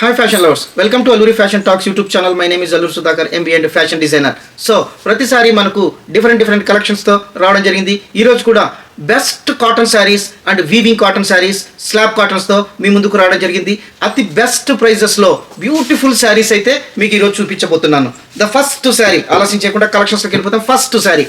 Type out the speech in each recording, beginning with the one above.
Hi fashion lovers, welcome to Alluri fashion talks YouTube channel. My name is Alluri Sudhakar, MB and fashion designer. So ప్రతిసారి మనకు different కలెక్షన్స్తో రావడం జరిగింది. ఈరోజు కూడా best cotton saris and weaving cotton saris, slub కాటన్స్తో మీ ముందుకు రావడం జరిగింది. అతి బెస్ట్ ప్రైజెస్లో బ్యూటిఫుల్ శారీస్ అయితే మీకు ఈరోజు చూపించబోతున్నాను. ద ఫస్ట్ శారీ, ఆలస్యం చేయకుండా కలెక్షన్స్లోకి వెళ్ళిపోతాం. ఫస్ట్ శారీ,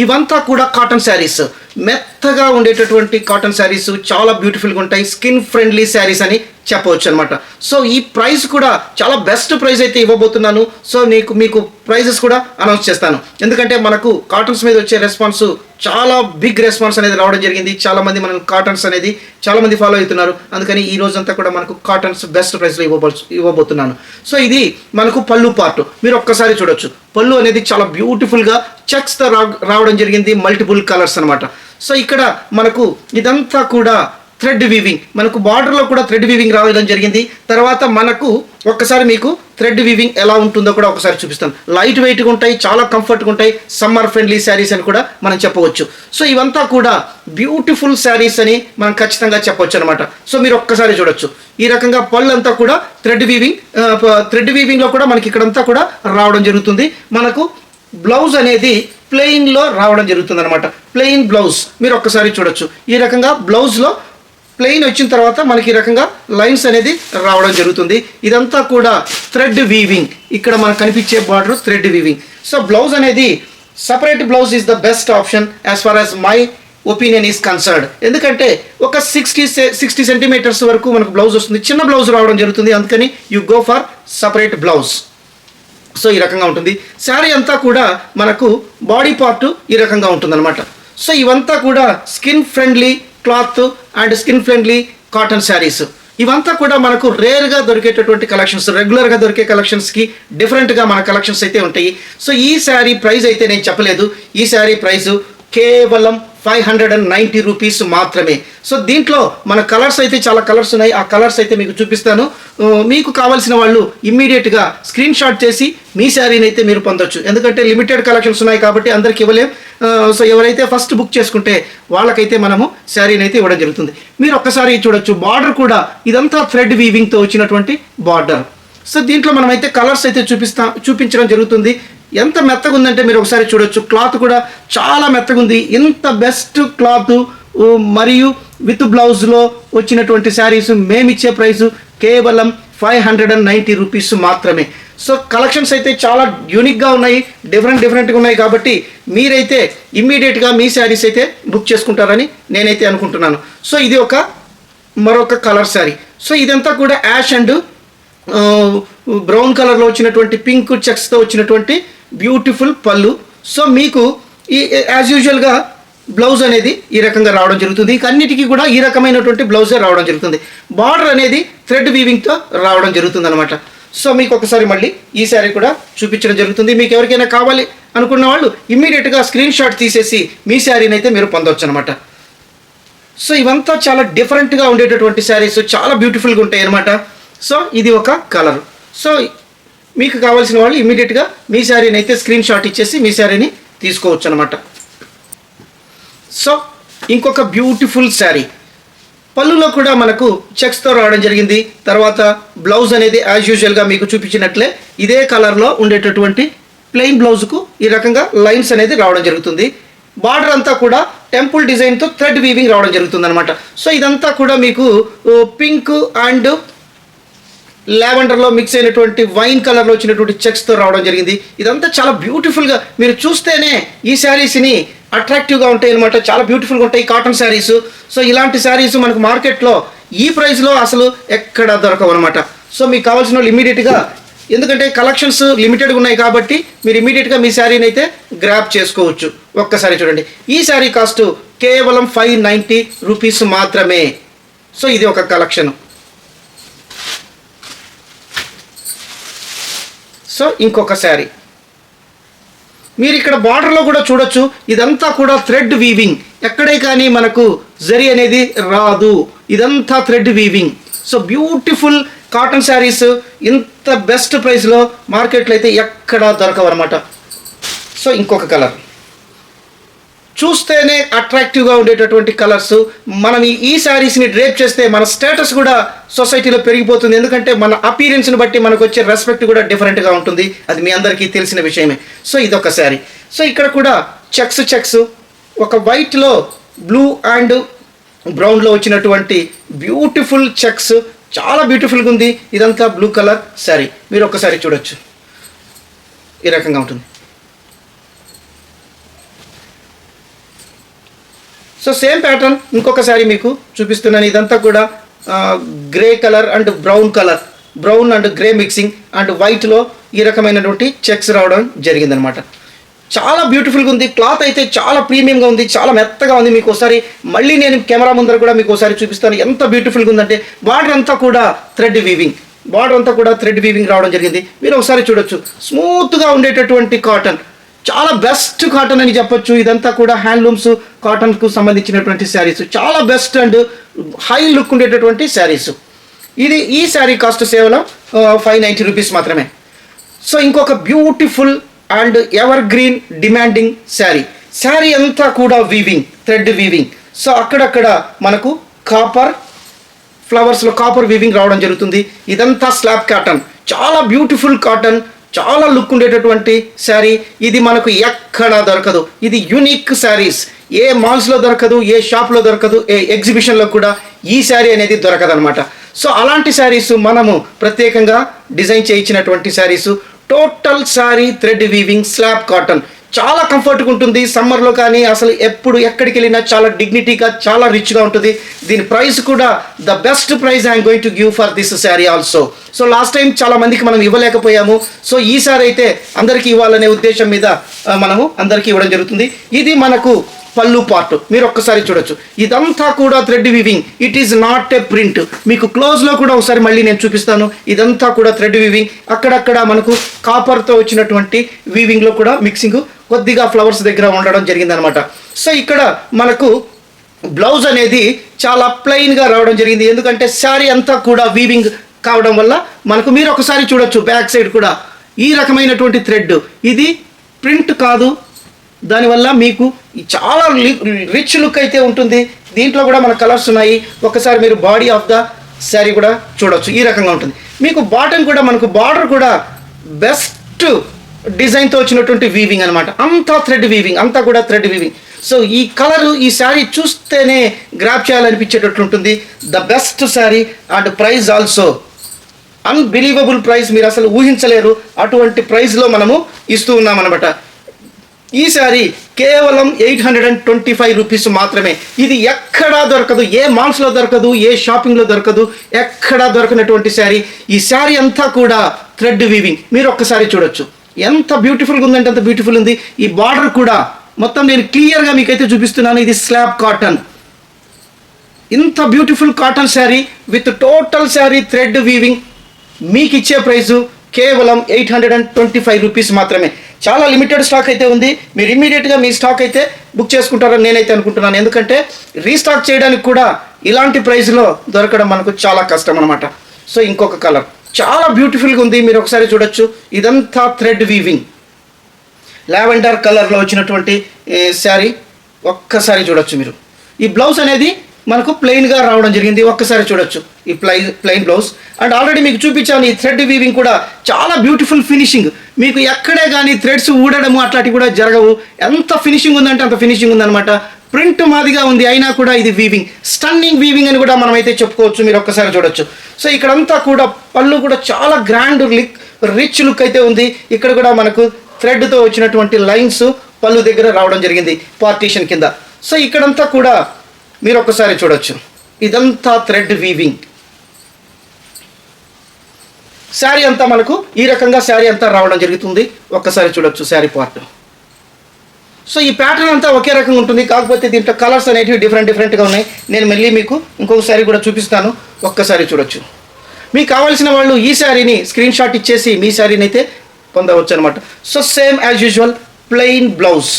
ఇవంతా కూడా కాటన్ శారీస్, మెత్తగా ఉండేటటువంటి కాటన్ శారీస్, చాలా బ్యూటిఫుల్గా ఉంటాయి. స్కిన్ ఫ్రెండ్లీ శారీస్ అని చెప్పవచ్చు అనమాట. సో ఈ ప్రైస్ కూడా చాలా బెస్ట్ ప్రైస్ అయితే ఇవ్వబోతున్నాను. సో మీకు ప్రైజెస్ కూడా అనౌన్స్ చేస్తాను. ఎందుకంటే మనకు కాటన్స్ మీద వచ్చే రెస్పాన్స్ చాలా బిగ్ రెస్పాన్స్ అనేది రావడం జరిగింది. చాలామంది మనం కాటన్స్ అనేది చాలామంది ఫాలో అవుతున్నారు. అందుకని ఈ రోజంతా కూడా మనకు కాటన్స్ బెస్ట్ ప్రైస్లో ఇవ్వబోతున్నాను. సో ఇది మనకు పళ్ళు పార్ట్, మీరు ఒక్కసారి చూడొచ్చు. పళ్ళు అనేది చాలా బ్యూటిఫుల్గా చెక్స్తో రావడం జరిగింది, మల్టిపుల్ కలర్స్ అనమాట. సో ఇక్కడ మనకు ఇదంతా కూడా థ్రెడ్ వీవింగ్, మనకు బార్డర్లో కూడా థ్రెడ్ వీవింగ్ రావడం జరిగింది. తర్వాత మనకు ఒక్కసారి మీకు థ్రెడ్ వీవింగ్ ఎలా ఉంటుందో కూడా ఒకసారి చూపిస్తాను. లైట్ వెయిట్గా ఉంటాయి, చాలా కంఫర్ట్గా ఉంటాయి, సమ్మర్ ఫ్రెండ్లీ శారీస్ అని కూడా మనం చెప్పవచ్చు. సో ఇవంతా కూడా బ్యూటిఫుల్ శారీస్ అని మనం ఖచ్చితంగా చెప్పవచ్చు అనమాట. సో మీరు ఒక్కసారి చూడొచ్చు, ఈ రకంగా పళ్ళు అంతా కూడా థ్రెడ్ వీవింగ్లో కూడా మనకి ఇక్కడంతా కూడా రావడం జరుగుతుంది. మనకు బ్లౌజ్ అనేది ప్లెయిన్లో రావడం జరుగుతుంది అనమాట. ప్లెయిన్ బ్లౌజ్ మీరు ఒక్కసారి చూడొచ్చు. ఈ రకంగా బ్లౌజ్లో ప్లెయిన్ వచ్చిన తర్వాత మనకి ఈ రకంగా లైన్స్ అనేది రావడం జరుగుతుంది. ఇదంతా కూడా థ్రెడ్ వీవింగ్, ఇక్కడ మనకు కనిపించే border thread weaving. So blouse అనేది separate blouse is the best option as far as my opinion is concerned. ఎందుకంటే ఒక 60 సెంటీమీటర్స్ వరకు మనకు బ్లౌజ్ వస్తుంది, చిన్న బ్లౌజ్ రావడం జరుగుతుంది. అందుకని you go for separate blouse. So ఈ రకంగా ఉంటుంది. శారీ అంతా కూడా మనకు బాడీ పార్ట్ ఈ రకంగా ఉంటుందన్నమాట. సో ఇవంతా కూడా skin friendly cloth and skin friendly cotton saris. ఇవంతా కూడా మనకు రేర్గా దొరికేటటువంటి కలెక్షన్స్, రెగ్యులర్గా దొరికే కలెక్షన్స్కి డిఫరెంట్గా మన కలెక్షన్స్ అయితే ఉంటాయి. సో ఈ శారీ ప్రైస్ అయితే నేను చెప్పలేదు. ఈ శారీ ప్రైసు కేవలం 590 రూపీస్ మాత్రమే. సో దీంట్లో మన కలర్స్ అయితే చాలా కలర్స్ ఉన్నాయి. ఆ కలర్స్ అయితే మీకు చూపిస్తాను. మీకు కావాల్సిన వాళ్ళు ఇమ్మీడియట్గా స్క్రీన్ షాట్ చేసి మీ శారీని అయితే మీరు పొందొచ్చు. ఎందుకంటే లిమిటెడ్ కలెక్షన్స్ ఉన్నాయి కాబట్టి అందరికి ఇవ్వలేం. సో ఎవరైతే ఫస్ట్ బుక్ చేసుకుంటే వాళ్ళకైతే మనము శారీని అయితే ఇవ్వడం జరుగుతుంది. మీరు ఒక్కసారి చూడొచ్చు, బార్డర్ కూడా ఇదంతా థ్రెడ్ వీవింగ్తో వచ్చినటువంటి బార్డర్. సో దీంట్లో మనమైతే కలర్స్ అయితే చూపించడం జరుగుతుంది. ఎంత మెత్తగా ఉందంటే మీరు ఒకసారి చూడొచ్చు. క్లాత్ కూడా చాలా మెత్తగా ఉంది. ఇంత బెస్ట్ క్లాత్ మరియు విత్ బ్లౌజ్లో వచ్చినటువంటి శారీస్ మేమిచ్చే ప్రైసు కేవలం 590 రూపీస్ మాత్రమే. సో కలెక్షన్స్ అయితే చాలా యూనిక్గా ఉన్నాయి, డిఫరెంట్గా ఉన్నాయి. కాబట్టి మీరైతే ఇమ్మీడియట్గా మీ శారీస్ అయితే బుక్ చేసుకుంటారని నేనైతే అనుకుంటున్నాను. సో ఇది మరొక కలర్ శారీ. సో ఇదంతా కూడా యాష్ అండ్ బ్రౌన్ కలర్లో వచ్చినటువంటి పింక్ చెక్స్తో వచ్చినటువంటి బ్యూటిఫుల్ పళ్ళు. సో మీకు ఈ యాజ్ యూజువల్గా బ్లౌజ్ అనేది ఈ రకంగా రావడం జరుగుతుంది. ఇక అన్నిటికీ కూడా ఈ రకమైనటువంటి బ్లౌజే రావడం జరుగుతుంది. బార్డర్ అనేది థ్రెడ్ వీవింగ్తో రావడం జరుగుతుంది అనమాట. సో మీకు ఒకసారి మళ్ళీ ఈ శారీ కూడా చూపించడం జరుగుతుంది. మీకు ఎవరికైనా కావాలి అనుకున్న వాళ్ళు ఇమ్మీడియట్గా స్క్రీన్ షాట్ తీసేసి మీ శారీని అయితే మీరు పొందవచ్చు అనమాట. సో ఇవంతా చాలా డిఫరెంట్గా ఉండేటటువంటి శారీస్, చాలా బ్యూటిఫుల్గా ఉంటాయి అనమాట. సో ఇది ఒక కలర్. సో మీకు కావాల్సిన వాళ్ళు ఇమ్మీడియట్గా మీ శారీని అయితే స్క్రీన్ షాట్ ఇచ్చేసి మీ శారీని తీసుకోవచ్చు అనమాట. సో ఇంకొక బ్యూటిఫుల్ శారీ, పళ్ళులో కూడా మనకు చెక్స్తో రావడం జరిగింది. తర్వాత బ్లౌజ్ అనేది యాజ్ యూజువల్గా మీకు చూపించినట్లే ఇదే కలర్లో ఉండేటటువంటి ప్లెయిన్ బ్లౌజ్కు ఈ రకంగా లైన్స్ అనేది రావడం జరుగుతుంది. బార్డర్ అంతా కూడా టెంపుల్ డిజైన్తో థ్రెడ్ వీవింగ్ రావడం జరుగుతుంది అనమాట. సో ఇదంతా కూడా మీకు పింక్ అండ్ లావెండర్లో మిక్స్ అయినటువంటి వైన్ కలర్లో వచ్చినటువంటి చెక్స్తో రావడం జరిగింది. ఇదంతా చాలా బ్యూటిఫుల్గా మీరు చూస్తేనే ఈ శారీస్ని అట్రాక్టివ్గా ఉంటాయి అనమాట. చాలా బ్యూటిఫుల్గా ఉంటాయి కాటన్ శారీస్. సో ఇలాంటి శారీస్ మనకు మార్కెట్లో ఈ ప్రైస్లో అసలు ఎక్కడ దొరకవు అనమాట. సో మీకు కావాల్సిన వాళ్ళు ఇమ్మీడియట్గా, ఎందుకంటే కలెక్షన్స్ లిమిటెడ్గా ఉన్నాయి కాబట్టి మీరు ఇమ్మీడియట్గా మీ శారీని అయితే గ్రాప్ చేసుకోవచ్చు. ఒక్కసారి చూడండి, ఈ శారీ కాస్ట్ కేవలం 590 రూపీస్ మాత్రమే. సో ఇది ఒక కలెక్షన్. సో ఇంకొక శారీ మీరు ఇక్కడ బార్డర్లో కూడా చూడొచ్చు. ఇదంతా కూడా థ్రెడ్ వీవింగ్, ఎక్కడే కానీ మనకు జరీ అనేది రాదు. ఇదంతా thread weaving. So beautiful cotton saris ఇంత బెస్ట్ ప్రైస్లో మార్కెట్లో అయితే ఎక్కడా దొరకవు అనమాట. సో ఇంకొక కలర్, చూస్తేనే అట్రాక్టివ్గా ఉండేటటువంటి కలర్స్. మనం ఈ శారీస్ని డ్రేప్ చేస్తే మన స్టేటస్ కూడా సొసైటీలో పెరిగిపోతుంది. ఎందుకంటే మన అపీరెన్స్ని బట్టి మనకు వచ్చే రెస్పెక్ట్ కూడా డిఫరెంట్గా ఉంటుంది. అది మీ అందరికీ తెలిసిన విషయమే. సో ఇదొక శారీ. సో ఇక్కడ కూడా చెక్స్ ఒక వైట్లో బ్లూ అండ్ బ్రౌన్లో వచ్చినటువంటి బ్యూటిఫుల్ చెక్స్, చాలా బ్యూటిఫుల్గా ఉంది. ఇదంతా బ్లూ కలర్ శారీ. మీరు ఒక్కసారి చూడొచ్చు, ఈ రకంగా ఉంటుంది. సో సేమ్ ప్యాటర్న్ ఇంకొకసారి మీకు చూపిస్తున్నాను. ఇదంతా కూడా grey colour and brown and grey mixing and వైట్లో ఈ రకమైనటువంటి చెక్స్ రావడం జరిగిందనమాట. చాలా బ్యూటిఫుల్గా ఉంది. క్లాత్ అయితే చాలా ప్రీమియంగా ఉంది, చాలా మెత్తగా ఉంది. మీకు ఒకసారి మళ్ళీ నేను కెమెరా ముందర కూడా మీకు ఒకసారి చూపిస్తాను ఎంత బ్యూటిఫుల్గా ఉందంటే. బార్డర్ అంతా కూడా థ్రెడ్ వీవింగ్ రావడం జరిగింది. మీరు ఒకసారి చూడొచ్చు. స్మూత్గా ఉండేటటువంటి కాటన్, చాలా బెస్ట్ కాటన్ అని చెప్పొచ్చు. ఇదంతా కూడా హ్యాండ్లూమ్స్ కాటన్కు సంబంధించినటువంటి శారీస్, చాలా బెస్ట్ అండ్ హై లుక్ ఉండేటటువంటి శారీస్. ఈ శారీ కాస్ట్ కేవలం 590 రూపీస్ మాత్రమే. సో ఇంకొక beautiful and ever green demanding sari అంతా కూడా థ్రెడ్ వీవింగ్. సో అక్కడక్కడ మనకు ఫ్లవర్స్లో కాపర్ వీవింగ్ రావడం జరుగుతుంది. ఇదంతా స్లాబ్ కాటన్, చాలా బ్యూటిఫుల్ కాటన్, చాలా లుక్ ఉండేటటువంటి శారీ. ఇది మనకు ఎక్కడా దొరకదు. ఇది యూనిక్ శారీస్. ఏ మాల్స్లో దొరకదు, ఏ షాప్లో దొరకదు, ఏ ఎగ్జిబిషన్లో కూడా ఈ శారీ అనేది దొరకదనమాట. సో అలాంటి శారీస్ మనము ప్రత్యేకంగా డిజైన్ చేయించినటువంటి saris. Total sari thread weaving slub cotton, చాలా కంఫర్ట్గా ఉంటుంది. సమ్మర్లో కానీ అసలు ఎక్కడికి వెళ్ళినా చాలా డిగ్నిటీగా, చాలా రిచ్గా ఉంటుంది. దీని ప్రైస్ కూడా the best price I'm going to give for this sari also. So last time చాలా మందికి మనం ఇవ్వలేకపోయాము. సో ఈసారి అయితే అందరికీ ఇవ్వాలనే ఉద్దేశం మీద మనము అందరికీ ఇవ్వడం జరుగుతుంది. ఇది మనకు పళ్ళు పార్ట్. మీరు ఒక్కసారి చూడొచ్చు. ఇదంతా కూడా thread weaving. It is not a print. మీకు క్లోజ్లో కూడా ఒకసారి మళ్ళీ నేను చూపిస్తాను. ఇదంతా కూడా థ్రెడ్ వీవింగ్. అక్కడక్కడ మనకు కాపర్తో వచ్చినటువంటి వీవింగ్లో కూడా మిక్సింగ్ కొద్దిగా ఫ్లవర్స్ దగ్గర ఉండడం జరిగిందనమాట. సో ఇక్కడ మనకు బ్లౌజ్ అనేది చాలా ప్లెయిన్గా రావడం జరిగింది. ఎందుకంటే శారీ అంతా కూడా వీవింగ్ కావడం వల్ల మనకు మీరు ఒకసారి చూడొచ్చు. బ్యాక్ సైడ్ కూడా ఈ రకమైనటువంటి థ్రెడ్, ఇది ప్రింట్ కాదు. దానివల్ల మీకు చాలా రిచ్ లుక్ అయితే ఉంటుంది. దీంట్లో కూడా మన కలర్స్ ఉన్నాయి. ఒకసారి మీరు బాడీ ఆఫ్ ద శారీ కూడా చూడొచ్చు. ఈ రకంగా ఉంటుంది. మీకు బాటమ్ కూడా మనకు బార్డర్ కూడా బెస్ట్ డిజైన్తో వచ్చినటువంటి వీవింగ్ అనమాట. అంతా థ్రెడ్ వీవింగ్, అంతా కూడా థ్రెడ్ వీవింగ్. సో ఈ కలరు, ఈ శారీ చూస్తేనే గ్రాప్ చేయాలనిపించేటట్లు ఉంటుంది. The best sari and price also unbelievable price. మీరు అసలు ఊహించలేరు అటువంటి ప్రైస్లో మనము ఇస్తూ ఉన్నామన్నమాట. ఈ శారీ కేవలం 825 రూపీస్ మాత్రమే. ఇది ఎక్కడా దొరకదు, ఏ మాల్స్లో దొరకదు, ఏ షాపింగ్లో దొరకదు, ఎక్కడా దొరకనటువంటి శారీ. ఈ శారీ అంతా కూడా థ్రెడ్ వీవింగ్. మీరు ఒక్కసారి చూడొచ్చు. ఎంత బ్యూటిఫుల్గా ఉందంటే అంత బ్యూటిఫుల్ ఉంది. ఈ బార్డర్ కూడా మొత్తం నేను క్లియర్గా మీకైతే చూపిస్తున్నాను. ఇది స్లాబ్ కాటన్. ఇంత beautiful cotton sari with total sari thread weaving. మీకు ఇచ్చే ప్రైసు కేవలం 825 రూపీస్ మాత్రమే. చాలా లిమిటెడ్ స్టాక్ అయితే ఉంది. మీరు ఇమ్మీడియట్గా మీ స్టాక్ అయితే బుక్ చేసుకుంటారని నేనైతే అనుకుంటున్నాను. ఎందుకంటే రీస్టాక్ చేయడానికి కూడా ఇలాంటి ప్రైస్లో దొరకడం మనకు చాలా కష్టం అనమాట. సో ఇంకొక కలర్ చాలా బ్యూటిఫుల్గా ఉంది. మీరు ఒకసారి చూడొచ్చు. ఇదంతా థ్రెడ్ వీవింగ్, లావెండర్ కలర్లో వచ్చినటువంటి శారీ. ఒక్కసారి చూడొచ్చు మీరు. ఈ బ్లౌజ్ అనేది మనకు ప్లెయిన్గా రావడం జరిగింది. ఒక్కసారి చూడొచ్చు ఈ ప్లెయిన్ బ్లౌజ్. అండ్ ఆల్రెడీ మీకు చూపించాను. ఈ థ్రెడ్ వీవింగ్ కూడా చాలా బ్యూటిఫుల్ ఫినిషింగ్. మీకు ఎక్కడే కానీ థ్రెడ్స్ ఊడడము అట్లాంటివి కూడా జరగవు. ఎంత ఫినిషింగ్ ఉందంటే అంత ఫినిషింగ్ ఉందన్నమాట. ప్రింట్ మాదిగా ఉంది, అయినా కూడా ఇది వీవింగ్, స్టన్నింగ్ వీవింగ్ అని కూడా మనం అయితే చెప్పుకోవచ్చు. మీరు ఒక్కసారి చూడొచ్చు. సో ఇక్కడంతా కూడా పళ్ళు కూడా చాలా గ్రాండ్ రిచ్ లుక్ అయితే ఉంది. ఇక్కడ కూడా మనకు థ్రెడ్తో వచ్చినటువంటి లైన్స్ పళ్ళు దగ్గర రావడం జరిగింది పార్టీషన్ కింద. సో ఇక్కడంతా కూడా మీరు ఒక్కసారి చూడొచ్చు. ఇదంతా థ్రెడ్ వీవింగ్. శారీ అంతా మనకు ఈ రకంగా శారీ అంతా రావడం జరుగుతుంది. ఒక్కసారి చూడొచ్చు శారీ పార్ట్. సో ఈ ప్యాటర్న్ అంతా ఒకే రకంగా ఉంటుంది. కాకపోతే దీంట్లో కలర్స్ అనేటివి డిఫరెంట్గా ఉన్నాయి. నేను మళ్ళీ మీకు ఇంకొక శారీ కూడా చూపిస్తాను. ఒక్కసారి చూడొచ్చు. మీకు కావాల్సిన వాళ్ళు ఈ శారీని స్క్రీన్ షాట్ ఇచ్చేసి మీ శారీని అయితే పొందవచ్చు అనమాట. So same as usual plain blouse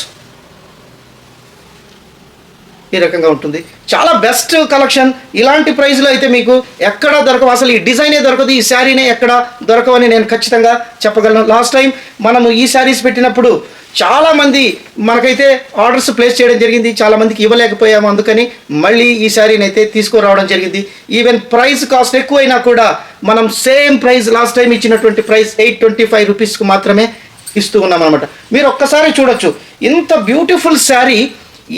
ఈ రకంగా ఉంటుంది. చాలా బెస్ట్ కలెక్షన్. ఇలాంటి ప్రైస్లో అయితే మీకు ఎక్కడా దొరకవు. అసలు ఈ డిజైనే దొరకదు, ఈ శారీనే ఎక్కడ దొరకవని నేను ఖచ్చితంగా చెప్పగలను. లాస్ట్ టైం మనము ఈ శారీస్ పెట్టినప్పుడు చాలామంది మనకైతే ఆర్డర్స్ ప్లేస్ చేయడం జరిగింది, చాలామందికి ఇవ్వలేకపోయాము, అందుకని మళ్ళీ ఈ శారీని అయితే తీసుకురావడం జరిగింది. ఈవెన్ ప్రైస్ కాస్ట్ ఎక్కువైనా కూడా మనం సేమ్ ప్రైస్ లాస్ట్ టైం ఇచ్చినటువంటి ప్రైస్ 825 రూపీస్కి మాత్రమే ఇస్తూ ఉన్నాం అనమాట. మీరు ఒక్కసారి చూడొచ్చు, ఇంత బ్యూటిఫుల్ శారీ,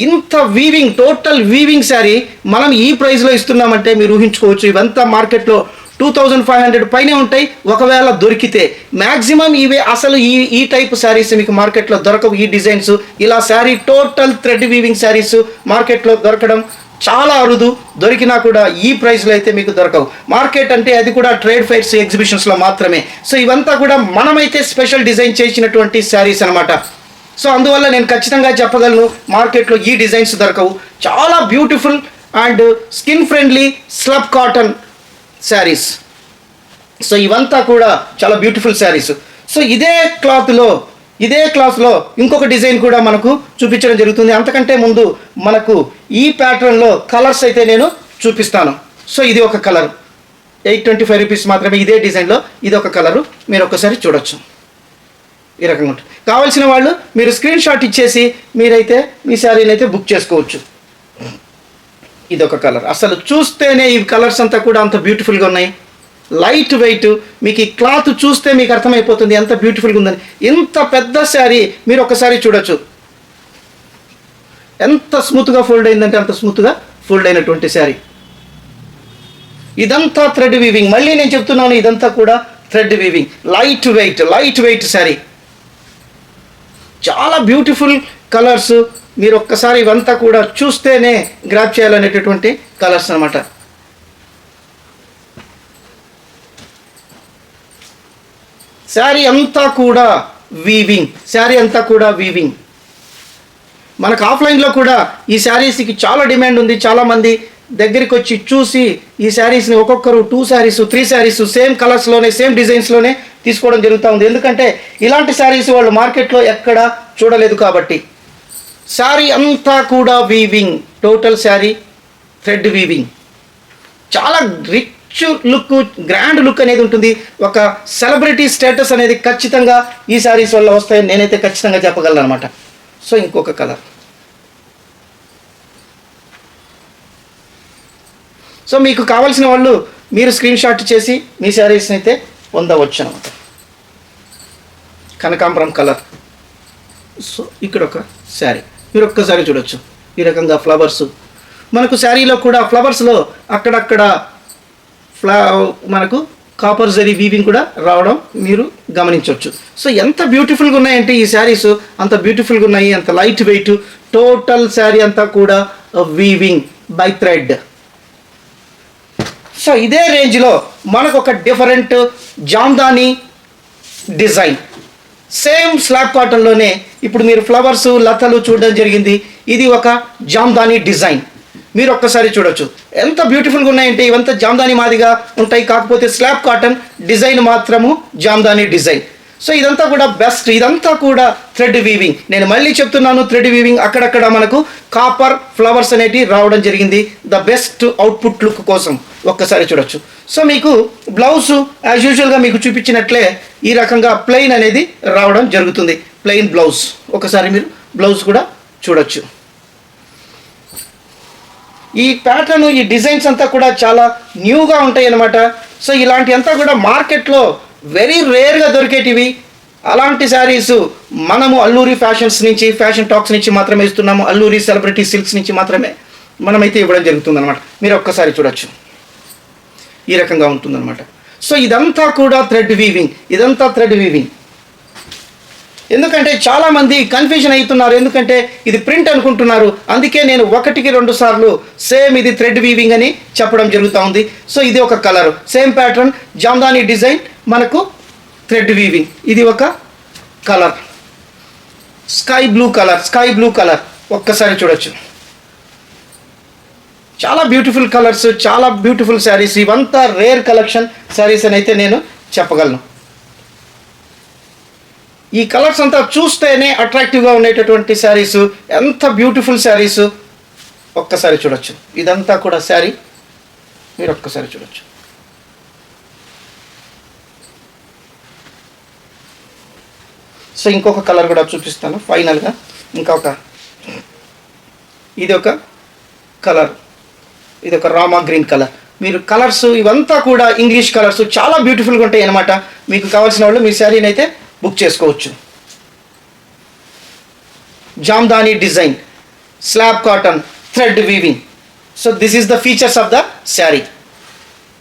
ఇంత వీవింగ్, టోటల్ వీవింగ్ శారీ మనం ఈ ప్రైస్లో ఇస్తున్నామంటే మీరు ఊహించుకోవచ్చు. ఇవంతా మార్కెట్లో 2500 పైనే ఉంటాయి ఒకవేళ దొరికితే. మ్యాక్సిమం ఇవే అసలు ఈ టైప్ శారీస్ మీకు మార్కెట్లో దొరకవు. ఈ డిజైన్స్ ఇలా sari total thread weaving saris మార్కెట్లో దొరకడం చాలా అరుదు. దొరికినా కూడా ఈ ప్రైస్లో అయితే మీకు దొరకవు. మార్కెట్ అంటే అది కూడా ట్రేడ్ ఫైర్స్, ఎగ్జిబిషన్స్లో మాత్రమే. సో ఇవంతా కూడా మనమైతే స్పెషల్ డిజైన్ చేసినటువంటి శారీస్ అనమాట. సో అందువల్ల నేను ఖచ్చితంగా చెప్పగలను, మార్కెట్లో ఈ డిజైన్స్ దొరకవు. చాలా beautiful and skin friendly slub cotton saris. So ఇవంతా కూడా చాలా బ్యూటిఫుల్ శారీస్. సో ఇదే క్లాత్లో ఇంకొక డిజైన్ కూడా మనకు చూపించడం జరుగుతుంది. అంతకంటే ముందు మనకు ఈ ప్యాటర్న్లో కలర్స్ అయితే నేను చూపిస్తాను. సో ఇది ఒక కలర్, 825 రూపీస్ మాత్రమే. ఇదే డిజైన్లో ఇది ఒక కలరు, మీరు ఒక్కసారి చూడొచ్చు. ఈ రకంగా ఉంటుంది. కావాల్సిన వాళ్ళు మీరు స్క్రీన్ షాట్ ఇచ్చేసి మీరైతే మీ శారీని అయితే బుక్ చేసుకోవచ్చు. ఇదొక కలర్, అసలు చూస్తేనే ఈ కలర్స్ అంతా కూడా అంత బ్యూటిఫుల్గా ఉన్నాయి. లైట్ వెయిట్, మీకు ఈ క్లాత్ చూస్తే మీకు అర్థమైపోతుంది ఎంత బ్యూటిఫుల్గా ఉందని. ఇంత పెద్ద శారీ మీరు ఒకసారి చూడొచ్చు, ఎంత స్మూత్గా ఫోల్డ్ అయిందంటే అంత స్మూత్గా ఫోల్డ్ అయినటువంటి శారీ. ఇదంతా థ్రెడ్ వీవింగ్, మళ్ళీ నేను చెప్తున్నాను, ఇదంతా కూడా thread weaving, light weight sari. చాలా బ్యూటిఫుల్ కలర్స్. మీరు ఒక్కసారి ఇవంతా కూడా చూస్తేనే గ్రాప్ చేయాలనేటటువంటి కలర్స్ అన్నమాట. శారీ అంతా కూడా వీవింగ్. మనకు ఆఫ్లైన్లో కూడా ఈ శారీస్కి చాలా డిమాండ్ ఉంది. చాలామంది దగ్గరికి వచ్చి చూసి ఈ శారీస్ని ఒక్కొక్కరు 2 శారీస్ 3 శారీస్ సేమ్ కలర్స్లోనే సేమ్ డిజైన్స్లోనే తీసుకోవడం జరుగుతూ ఉంది. ఎందుకంటే ఇలాంటి శారీస్ వాళ్ళు మార్కెట్లో ఎక్కడ చూడలేదు కాబట్టి. శారీ అంతా కూడా weaving, total sari thread weaving. చాలా రిచ్ లుక్, గ్రాండ్ లుక్ అనేది ఉంటుంది. ఒక సెలబ్రిటీ స్టేటస్ అనేది ఖచ్చితంగా ఈ శారీస్ వల్ల వస్తాయని నేనైతే ఖచ్చితంగా చెప్పగలను అనమాట. సో ఇంకొక కలర్. సో మీకు కావాల్సిన వాళ్ళు మీరు స్క్రీన్ షాట్ చేసి మీ శారీస్ని అయితే పొందవచ్చు అనమాట. కనకాంబరం కలర్. సో ఇక్కడ ఒక శారీ మీరు ఒక్కసారి చూడొచ్చు. ఈ రకంగా ఫ్లవర్స్, మనకు శారీలో కూడా ఫ్లవర్స్లో అక్కడక్కడ మనకు కాపర్ జరీ వీవింగ్ కూడా రావడం మీరు గమనించవచ్చు. సో ఎంత బ్యూటిఫుల్గా ఉన్నాయంటే ఈ శారీస్, అంత బ్యూటిఫుల్గా ఉన్నాయి, అంత లైట్ వెయిట్. టోటల్ శారీ అంతా కూడా వీవింగ్ బై థ్రెడ్. సో ఇదే రేంజ్లో మనకు ఒక different Jamdani design, same slub కాటన్లోనే ఇప్పుడు మీరు ఫ్లవర్స్, లతలు చూడడం జరిగింది. ఇది ఒక జామ్దాని డిజైన్. మీరు ఒక్కసారి చూడొచ్చు ఎంత బ్యూటిఫుల్గా ఉన్నాయంటే. ఇవంతా జామ్దాని మాదిగా ఉంటాయి, కాకపోతే స్లాబ్ కాటన్ డిజైన్ మాత్రము జామ్దాని డిజైన్. సో ఇదంతా కూడా బెస్ట్. ఇదంతా కూడా థ్రెడ్ వీవింగ్. నేను మళ్ళీ చెప్తున్నాను, థ్రెడ్ వీవింగ్. అక్కడక్కడ మనకు కాపర్ ఫ్లవర్స్ అనేటివి రావడం జరిగింది ద బెస్ట్ అవుట్పుట్ లుక్ కోసం. ఒక్కసారి చూడొచ్చు. సో మీకు బ్లౌజ్ యాజ్ యూజువల్గా మీకు చూపించినట్లే ఈ రకంగా ప్లెయిన్ అనేది రావడం జరుగుతుంది, ప్లెయిన్ బ్లౌజ్. ఒకసారి మీరు బ్లౌజ్ కూడా చూడొచ్చు. ఈ ప్యాటర్న్, ఈ డిజైన్స్ అంతా కూడా చాలా న్యూగా ఉంటాయి అన్నమాట. సో ఇలాంటి అంతా కూడా మార్కెట్లో వెరీ రేర్గా దొరికేటివి. అలాంటి శారీస్ మనము అల్లూరి ఫ్యాషన్స్ నుంచి, ఫ్యాషన్ టాక్స్ నుంచి మాత్రమే ఇస్తున్నాము. అల్లూరి సెలబ్రిటీ సిల్క్స్ నుంచి మాత్రమే మనమైతే ఇవ్వడం జరుగుతుంది అనమాట. మీరు ఒక్కసారి చూడొచ్చు, ఈ రకంగా ఉంటుందన్నమాట. సో ఇదంతా కూడా థ్రెడ్ వీవింగ్. ఎందుకంటే చాలామంది కన్ఫ్యూజన్ అవుతున్నారు, ఎందుకంటే ఇది ప్రింట్ అనుకుంటున్నారు. అందుకే నేను 1కి 2 సార్లు సేమ్ ఇది థ్రెడ్ వీవింగ్ అని చెప్పడం జరుగుతూ ఉంది. సో ఇది ఒక colour, same pattern, Jamdani design, మనకు థ్రెడ్ వీవింగ్. ఇది ఒక కలర్, స్కై బ్లూ కలర్. ఒక్కసారి చూడొచ్చు. చాలా బ్యూటిఫుల్ కలర్స్, చాలా బ్యూటిఫుల్ శారీస్. ఇవంతా రేర్ కలెక్షన్ శారీస్ అని అయితే నేను చెప్పగలను. ఈ కలర్స్ అంతా చూస్తేనే అట్రాక్టివ్గా ఉండేటటువంటి శారీస్, ఎంత బ్యూటిఫుల్ శారీస్. ఒక్కసారి చూడొచ్చు. ఇదంతా కూడా శారీ, మీరు ఒక్కసారి చూడొచ్చు. సో ఇంకొక కలర్ కూడా చూపిస్తాను ఫైనల్గా. ఇది ఒక కలర్, ఇది ఒక రామా గ్రీన్ కలర్. మీరు కలర్స్ ఇవంతా కూడా ఇంగ్లీష్ కలర్స్ చాలా బ్యూటిఫుల్గా ఉంటాయి అన్నమాట. మీకు కావాల్సిన వాళ్ళు మీ శారీని అయితే బుక్ చేసుకోవచ్చు. Jamdani design, slub cotton, thread weaving. So this is the features of the sari.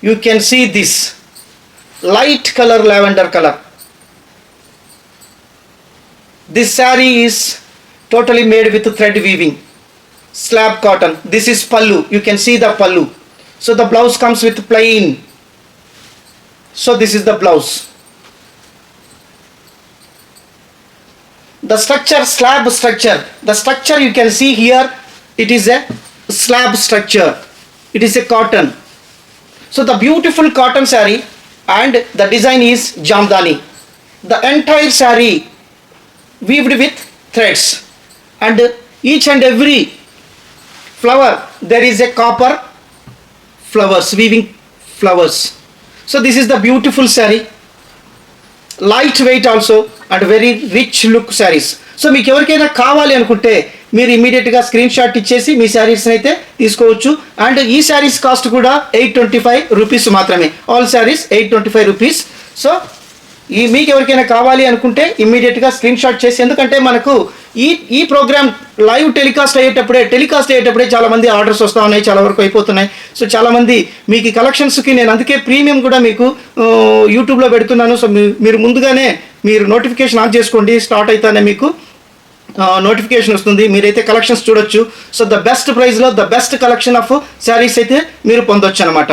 You can see this light color lavender color. This saree is totally made with thread weaving, slab cotton. This is pallu. You can see the pallu. So the blouse comes with plain. So this is the blouse. The structure, slab structure. The structure you can see here, it is a slab structure. It is a cotton. So the beautiful cotton saree, and the design is Jamdani. The entire saree weaved with threads, and each and every flower there is a copper flowers, weaving flowers. So this is the beautiful saree, light weight also and very rich look sarees. So మీకు ఎవరికైనా కావాలి అనుకుంటే మీరు ఇమీడియట్గా screen shot ఇచ్చేసి మీ శారీస్ని అయితే తీసుకోవచ్చు. And ఈ శారీస్ కాస్ట్ కూడా 825 రూపీస్ మాత్రమే. All saris 825 rupees. సో మీకు ఎవరికైనా కావాలి అనుకుంటే ఇమీడియట్గా స్క్రీన్ షాట్ చేసి, ఎందుకంటే మనకు ఈ ప్రోగ్రామ్ లైవ్ టెలికాస్ట్ అయ్యేటప్పుడే చాలామంది ఆర్డర్స్ వస్తూ ఉన్నాయి, చాలా వరకు అయిపోతున్నాయి. సో చాలామంది మీకు ఈ కలెక్షన్స్కి నేను అందుకే ప్రీమియం కూడా మీకు యూట్యూబ్లో పెడుతున్నాను. సో మీరు ముందుగానే మీరు నోటిఫికేషన్ ఆన్ చేసుకోండి. స్టార్ట్ అయితేనే మీకు నోటిఫికేషన్ వస్తుంది, మీరైతే కలెక్షన్స్ చూడొచ్చు. సో ద బెస్ట్ ప్రైస్లో the best collection of saris అయితే మీరు పొందొచ్చు అనమాట.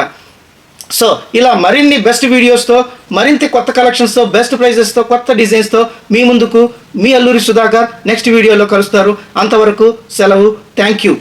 సో ఇలా మరిన్ని బెస్ట్ వీడియోస్తో, మరింత కొత్త కలెక్షన్స్తో, బెస్ట్ ప్రైజెస్తో, కొత్త డిజైన్స్తో మీ ముందుకు మీ అల్లూరి సుధాకర్ నెక్స్ట్ వీడియోలో కలుస్తారు. అంతవరకు సెలవు. Thank you.